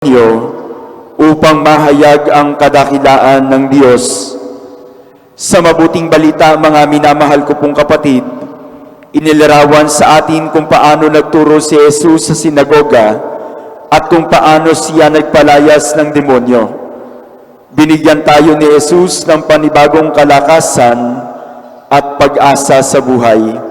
inyo upang mahayag ang kadakilaan ng Diyos. Sa mabuting balita, mga minamahal ko pong kapatid, inilarawan sa atin kung paano nagturo si Jesus sa sinagoga at kung paano siya nagpalayas ng demonyo. Binigyan tayo ni Jesus ng panibagong kalakasan at pag-asa sa buhay.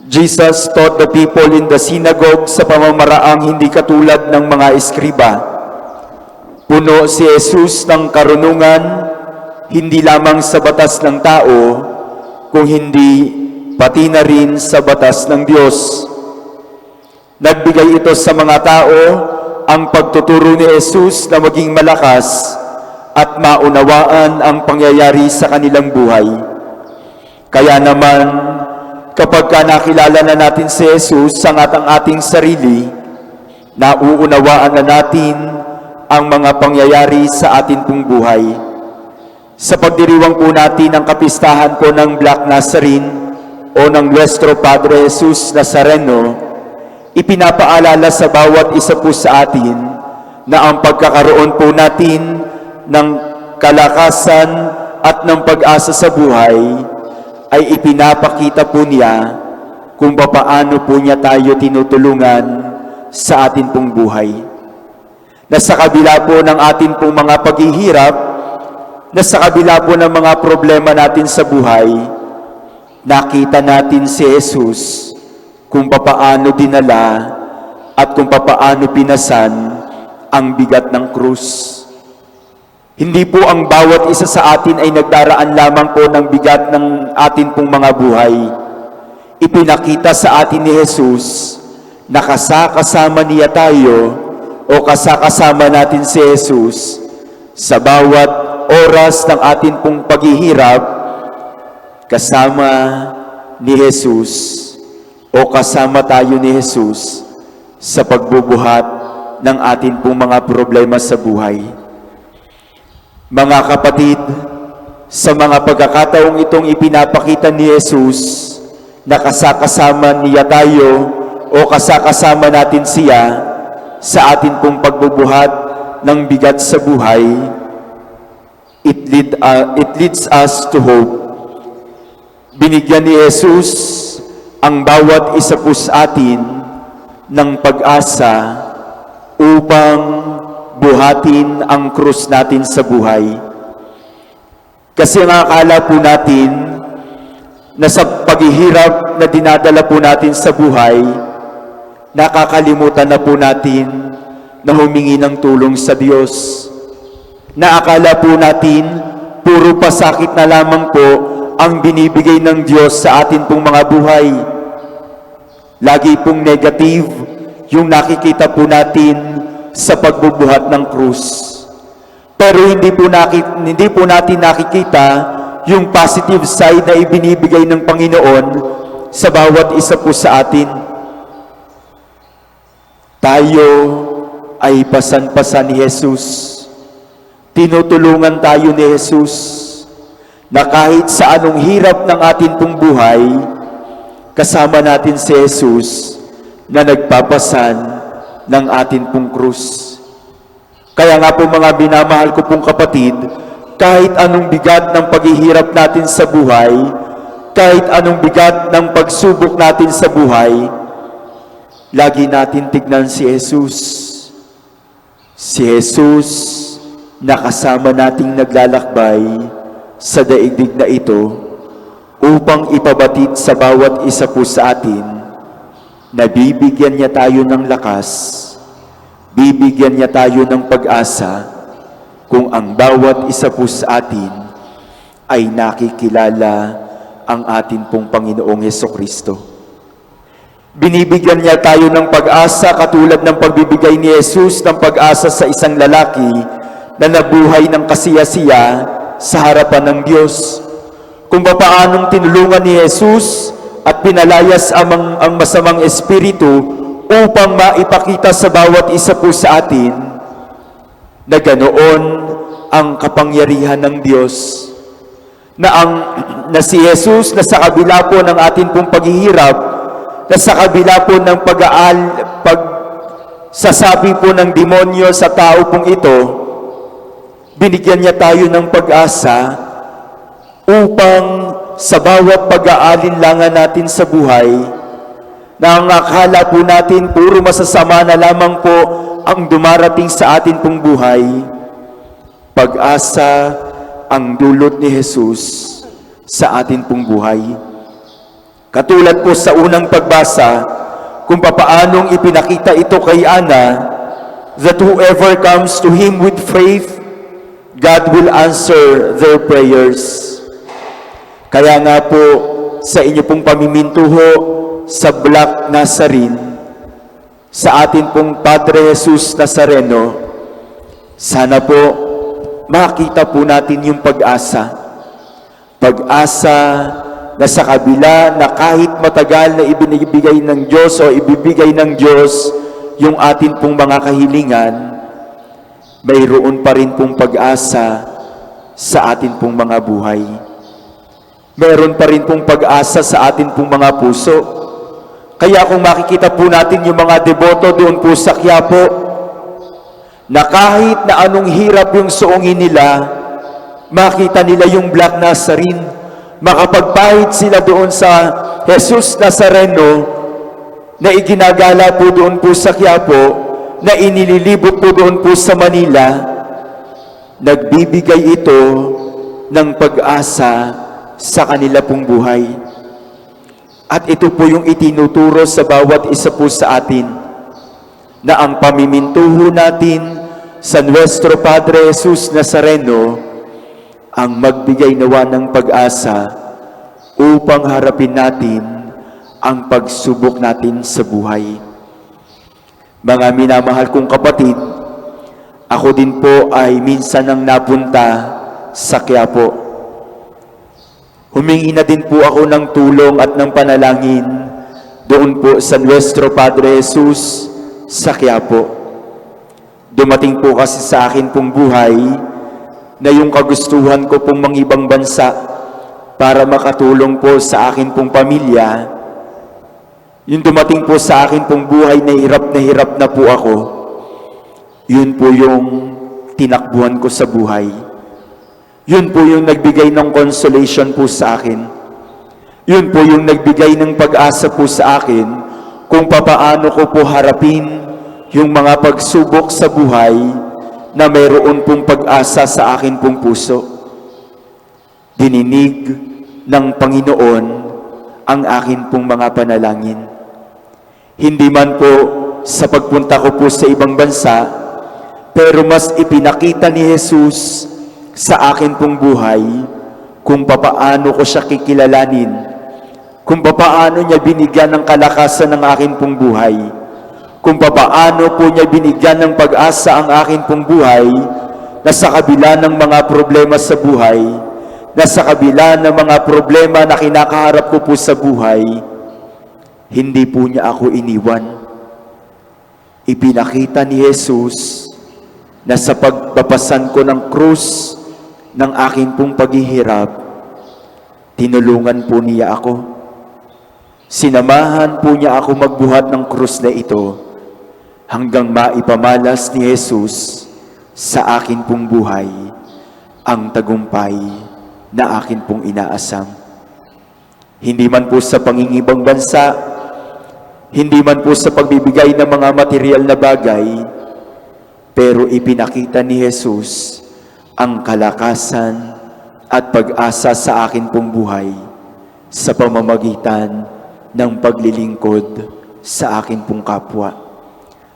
Jesus taught the people in the synagogue sa pamamaraang hindi katulad ng mga eskriba. Puno si Jesus ng karunungan, hindi lamang sa batas ng tao, kung hindi pati na rin sa batas ng Diyos. Nagbigay ito sa mga tao ang pagtuturo ni Jesus na maging malakas at maunawaan ang pangyayari sa kanilang buhay. Kaya naman, kapag nakilala na natin si Jesus sa ating sarili, nauunawaan na natin ang mga pangyayari sa atin pong buhay. Sa pagdiriwang po natin ang kapistahan po ng Black Nazarene o ng Nuestro Padre Jesus Nazareno, ipinapaalala sa bawat isa po sa atin na ang pagkakaroon po natin ng kalakasan at ng pag-asa sa buhay ay ipinapakita po niya kung paano po niya tayo tinutulungan sa atin pong buhay. Na sa kabila po ng atin pong mga paghihirap, na sa kabila po ng mga problema natin sa buhay, nakita natin si Jesus kung paano dinala at kung paano pinasan ang bigat ng krus. Hindi po ang bawat isa sa atin ay nagdaraan lamang po ng bigat ng atin pong mga buhay. Ipinakita sa atin ni Jesus na kasama niya tayo o kasama natin si Jesus sa bawat oras ng atin pong paghihirap, kasama ni Jesus o kasama tayo ni Jesus sa pagbubuhat ng atin pong mga problema sa buhay. Mga kapatid, sa mga pagkakataong itong ipinapakita ni Jesus na kasama niya tayo o kasama natin siya sa atin pong pagbubuhat ng bigat sa buhay, it leads us to hope. Binigyan ni Jesus ang bawat isa po sa atin ng pag-asa upang buhatin ang krus natin sa buhay. Kasi ang akala po natin na sa paghihirap na dinadala po natin sa buhay, nakakalimutan na po natin na humingi ng tulong sa Diyos. Na akala po natin puro pasakit na lamang po ang binibigay ng Diyos sa atin pong mga buhay. Lagi pong negative yung nakikita po natin sa pagbubuhat ng krus. Pero hindi po natin nakikita yung positive side na ibinibigay ng Panginoon sa bawat isa po sa atin. Tayo ay pasan-pasan ni Jesus. Tinutulungan tayo ni Jesus na kahit sa anong hirap ng atin pong buhay, kasama natin si Jesus na nagpapasan ng atin pong krus. Kaya nga po mga binamahal ko pong kapatid, kahit anong bigat ng paghihirap natin sa buhay, kahit anong bigat ng pagsubok natin sa buhay, lagi natin tignan si Jesus. Si Jesus na kasama nating naglalakbay sa daigdig na ito upang ipabatid sa bawat isa po sa atin na bibigyan niya tayo ng lakas, bibigyan niya tayo ng pag-asa kung ang bawat isa po sa atin ay nakikilala ang atin pong Panginoong Hesukristo. Binibigyan niya tayo ng pag-asa katulad ng pagbibigay ni Jesus ng pag-asa sa isang lalaki na nabuhay ng kasiyasiya sa harapan ng Diyos. Kung paanong tinulungan ni Jesus at pinalayas ang masamang espiritu upang maipakita sa bawat isa po sa atin na ganoon ang kapangyarihan ng Diyos. Na si Jesus na sa kabila po ng atin pong paghihirap, na sa kabila po ng Sa sabi po ng demonyo sa tao pong ito, binigyan niya tayo ng pag-asa upang sa bawat pag-aalinlangan natin sa buhay, na ang akala po natin puro masasama na lamang po ang dumarating sa atin pong buhay, pag-asa ang dulot ni Jesus sa atin pong buhay. Katulad po sa unang pagbasa, kung papaanong ipinakita ito kay Ana, that whoever comes to Him with faith, God will answer their prayers. Kaya nga po, sa inyo pong pamimintuho sa Black Nazarene, sa atin pong Padre Jesus Nazareno, sana po makita po natin yung pag-asa. Pag-asa na sa kabila na kahit matagal na ibinibigay ng Diyos o ibibigay ng Diyos yung atin pong mga kahilingan, mayroon pa rin pong pag-asa sa atin pong mga buhay. Mayroon pa rin pong pag-asa sa atin pong mga puso. Kaya kung makikita po natin yung mga deboto doon po sa Quiapo, na kahit na anong hirap yung suungin nila, makita nila yung Black Nazarene, makapagpahid sila doon sa Jesus Nazareno na iginagala po doon po sa Quiapo, na inililibot po doon po sa Manila. Nagbibigay ito ng pag-asa sa kanila pong buhay. At ito po yung itinuturo sa bawat isa po sa atin, na ang pamimintuho natin sa Nuestro Padre Jesus Nazareno ang magbigay nawa ng pag-asa upang harapin natin ang pagsubok natin sa buhay. Mga minamahal kong kapatid, ako din po ay minsan nang napunta sa Quiapo. Humingi na din po ako ng tulong at ng panalangin doon po sa Nuestro Padre Jesus sa Quiapo. Dumating po kasi sa akin pong buhay na yung kagustuhan ko pong mangibang bansa para makatulong po sa akin pong pamilya, yung dumating po sa akin pong buhay na hirap na po ako, yun po yung tinakbuhan ko sa buhay. Yun po yung nagbigay ng consolation po sa akin. Yun po yung nagbigay ng pag-asa po sa akin kung papaano ko po harapin yung mga pagsubok sa buhay na mayroon pong pag-asa sa akin pong puso. Dininig ng Panginoon ang akin pong mga panalangin. Hindi man po sa pagpunta ko po sa ibang bansa, pero mas ipinakita ni Jesus sa akin pong buhay kung papaano ko siya kikilalanin, kung papaano niya binigyan ng kalakasan ng akin pong buhay, kung papaano po niya binigyan ng pag-asa ang akin pong buhay, na sa kabila ng mga problema sa buhay, na sa kabila ng mga problema na kinakaharap ko po sa buhay, hindi po niya ako iniwan. Ipinakita ni Jesus na sa pagpapasan ko ng krus ng aking pong paghihirap, tinulungan po niya ako. Sinamahan po niya ako magbuhat ng krus na ito hanggang maipamalas ni Jesus sa akin pong buhay ang tagumpay na akin pong inaasam. Hindi man po sa pangingibang bansa, hindi man po sa pagbibigay ng mga material na bagay, pero ipinakita ni Jesus ang kalakasan at pag-asa sa akin pong buhay sa pamamagitan ng paglilingkod sa akin pong kapwa,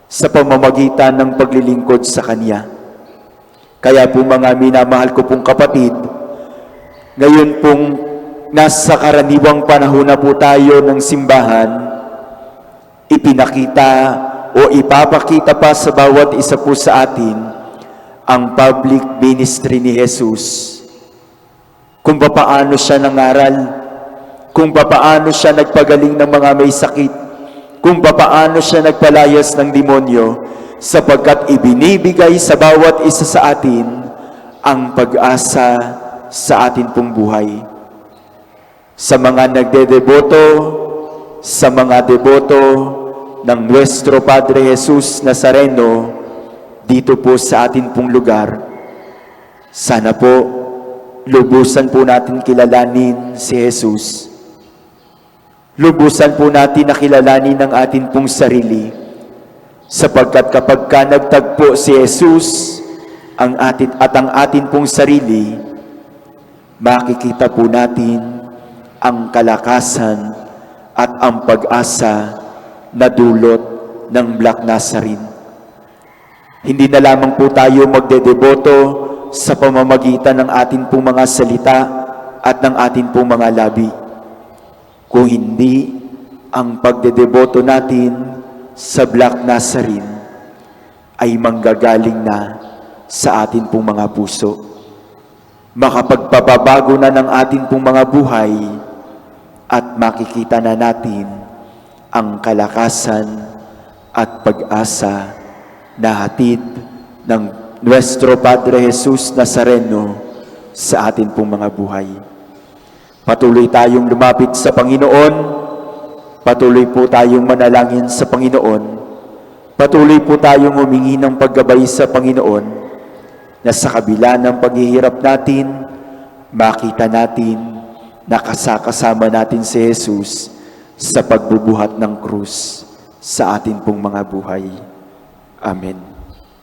sa pamamagitan ng paglilingkod sa Kanya. Kaya po mga minamahal ko pong kapatid, ngayon pong nasa karaniwang panahon na po tayo ng simbahan, ipinakita o ipapakita pa sa bawat isa po sa atin ang public ministry ni Jesus. Kung papaano siya nangaral, kung papaano siya nagpagaling ng mga may sakit, kung papaano siya nagpalayas ng demonyo, sapagkat ibinibigay sa bawat isa sa atin ang pag-asa sa atin pong buhay. Sa mga nagdedeboto, sa mga deboto, ng Nuestro Padre Jesus Nazareno dito po sa atin pong lugar. Sana po lubusan po natin kilalanin si Jesus. Lubusan po natin na kilalanin ang atin pong sarili, sapagkat kapag ka nagtagpo si Jesus ang atin pong sarili, makikita po natin ang kalakasan at ang pag-asa na dulot ng Black Nazarene. Hindi na lamang po tayo magdedeboto sa pamamagitan ng atin pong mga salita at ng atin pong mga labi, kung hindi ang pagdedeboto natin sa Black Nazarene ay manggagaling na sa atin pong mga puso. Makapagpapabago na ng atin pong mga buhay at makikita na natin ang kalakasan at pag-asa na hatid ng Nuestro Padre Jesus Nazareno sa atin pong mga buhay. Patuloy tayong lumapit sa Panginoon, patuloy po tayong manalangin sa Panginoon, patuloy po tayong humingi ng paggabay sa Panginoon, na sa kabila ng paghihirap natin, makita natin na kasama natin si Jesus sa pagbubuhat ng krus sa atin pong mga buhay. Amen.